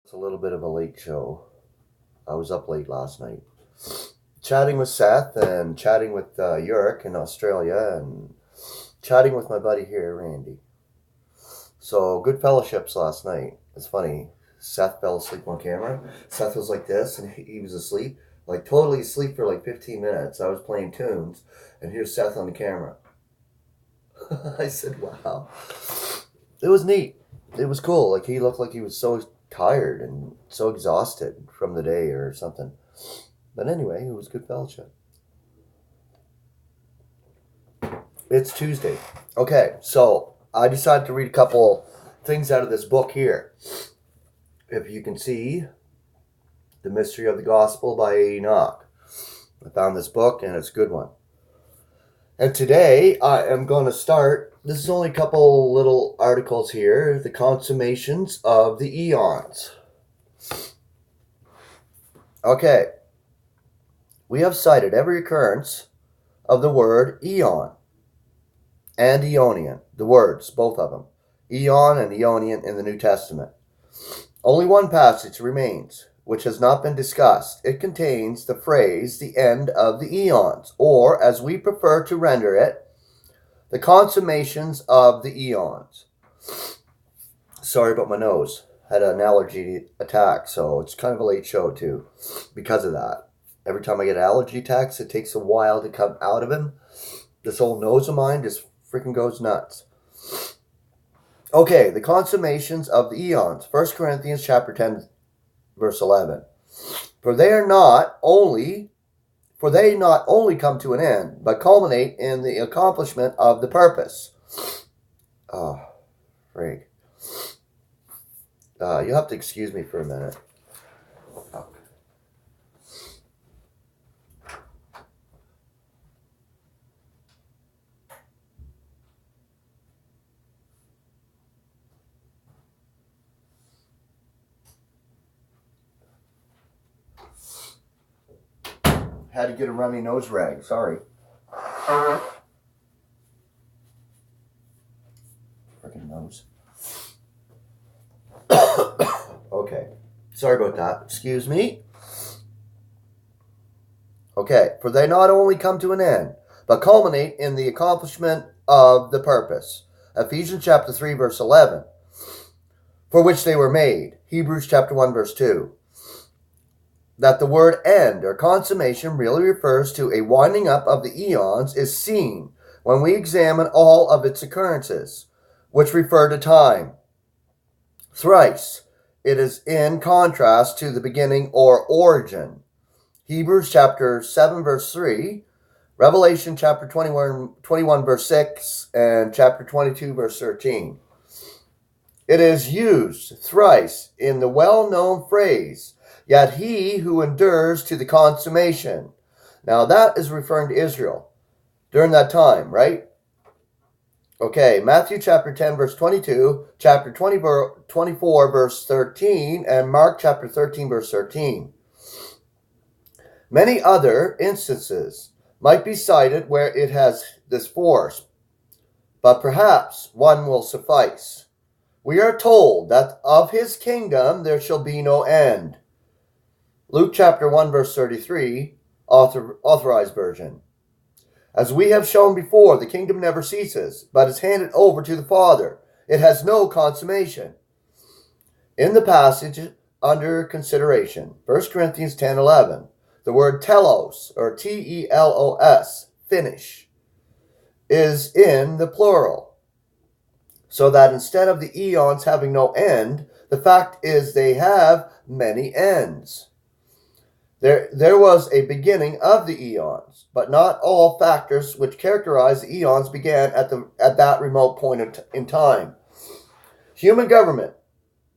It's a little bit of a late show. I was up late last night, chatting with Seth and chatting with Yurik in Australia and chatting with my buddy here, Randy. So good fellowships last night. It's funny. Seth fell asleep on camera. Seth was like this, and he was asleep, like totally asleep for like 15 minutes. I was playing tunes, and here's Seth on the camera. I said, "Wow." It was neat. It was cool. Like he looked like he was so tired and so exhausted from the day or something. But anyway, it was good fellowship. It's Tuesday. Okay, so I decided to read a couple things out of this book here. If you can see, The Mystery of the Gospel by Knoch. I found this book and it's a good one. And today I am going to start. This is only a couple little articles here. The Consummations of the Eons. Okay. We have cited every occurrence of the word eon and Eonian. The words, both of them. Eon and Eonian in the New Testament. Only one passage remains, which has not been discussed. It contains the phrase, the end of the eons, or, as we prefer to render it, the consummations of the eons. Sorry about my nose. Had an allergy attack, so it's kind of a late show, too, because of that. Every time I get allergy attacks, it takes a while to come out of him. This old nose of mine just freaking goes nuts. Okay, the consummations of the eons. 1 Corinthians chapter 10, verse 11. For they not only come to an end, but culminate in the accomplishment of the purpose. Oh, frig. You'll have to excuse me for a minute. Oh. Had to get a runny nose rag. Sorry. Freaking nose. Okay. Sorry about that. Excuse me. Okay. For they not only come to an end, but culminate in the accomplishment of the purpose. Ephesians chapter 3, verse 11. For which they were made. Hebrews chapter 1, verse 2. That the word end or consummation really refers to a winding up of the eons is seen when we examine all of its occurrences, which refer to time. Thrice, it is in contrast to the beginning or origin. Hebrews chapter 7, verse 3, Revelation chapter 21 verse 6, and chapter 22, verse 13. It is used thrice in the well-known phrase, yet he who endures to the consummation. Now that is referring to Israel during that time, right? Okay, Matthew chapter 10, verse 22, chapter 24, verse 13, and Mark chapter 13, verse 13. Many other instances might be cited where it has this force, but perhaps one will suffice. We are told that of his kingdom there shall be no end. Luke chapter 1, verse 33, authorized version. As we have shown before, the kingdom never ceases, but is handed over to the Father. It has no consummation. In the passage under consideration, 1 Corinthians 10:11, the word telos, or T-E-L-O-S, finish, is in the plural. So that instead of the eons having no end, the fact is they have many ends. There was a beginning of the eons, but not all factors which characterize the eons began at that remote point in time. Human government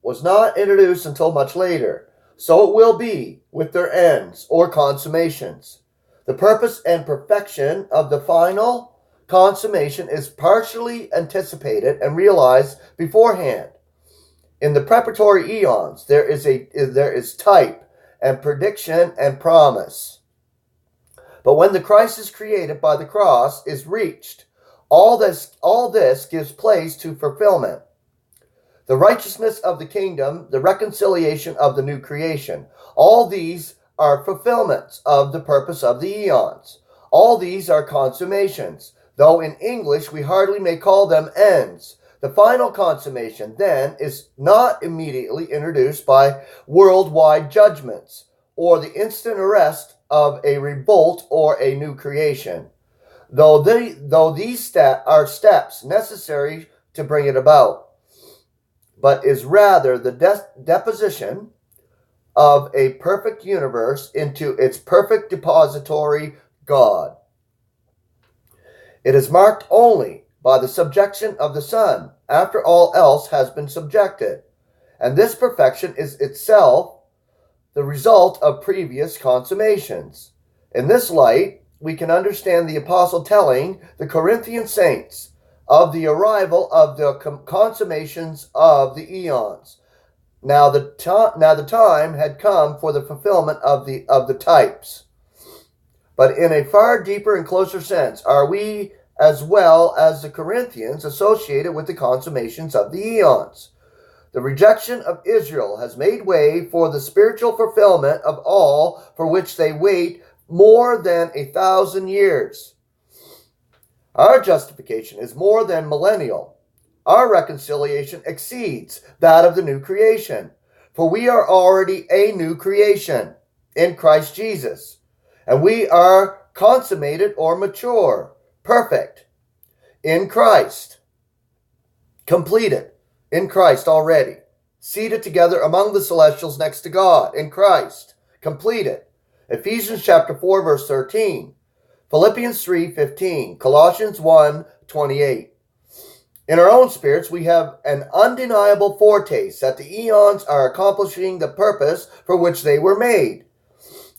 was not introduced until much later, so it will be with their ends or consummations. The purpose and perfection of the final consummation is partially anticipated and realized beforehand. In the preparatory eons, there is type and prediction and promise. But when the crisis created by the cross is reached, all this gives place to fulfillment. the righteousness of the kingdom, the reconciliation of the new creation. All these are fulfillments of the purpose of the eons. All these are consummations, though in English we hardly may call them ends. The final consummation, then, is not immediately introduced by worldwide judgments, or the instant arrest of a revolt or a new creation, though these are steps necessary to bring it about, but is rather the deposition of a perfect universe into its perfect depository, God. It is marked only by the subjection of the Son, after all else has been subjected, and this perfection is itself the result of previous consummations. In this light, we can understand the apostle telling the Corinthian saints of the arrival of the consummations of the eons. Now the time had come for the fulfillment of the types. But in a far deeper and closer sense, are we, as well as the Corinthians, associated with the consummations of the eons. The rejection of Israel has made way for the spiritual fulfillment of all for which they wait more than 1,000 years. Our justification is more than millennial. Our reconciliation exceeds that of the new creation, for we are already a new creation in Christ Jesus, and we are consummated or mature, perfect, in Christ, completed, in Christ already, seated together among the celestials next to God, in Christ, completed. Ephesians chapter 4, verse 13. Philippians 3:15. Colossians 1:28. In our own spirits, we have an undeniable foretaste that the eons are accomplishing the purpose for which they were made.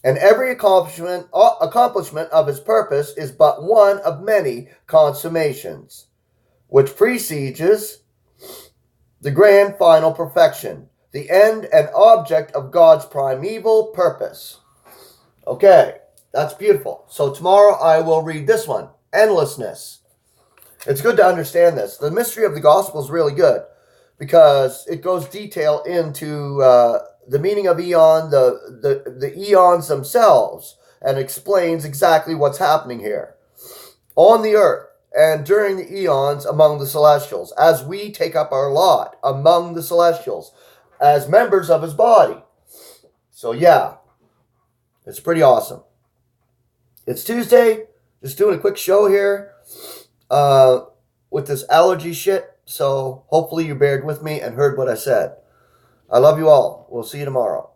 And every accomplishment of his purpose is but one of many consummations, which precedes the grand final perfection, the end and object of God's primeval purpose. Okay, that's beautiful. So tomorrow I will read this one, Endlessness. It's good to understand this. The mystery of the gospel is really good because it goes detail into the meaning of eon, the eons themselves, and explains exactly what's happening here on the earth and during the eons among the celestials, as we take up our lot among the celestials as members of his body. So yeah, it's pretty awesome. It's Tuesday, just doing a quick show here with this allergy shit, so hopefully you bared with me and heard what I said. I love you all. We'll see you tomorrow.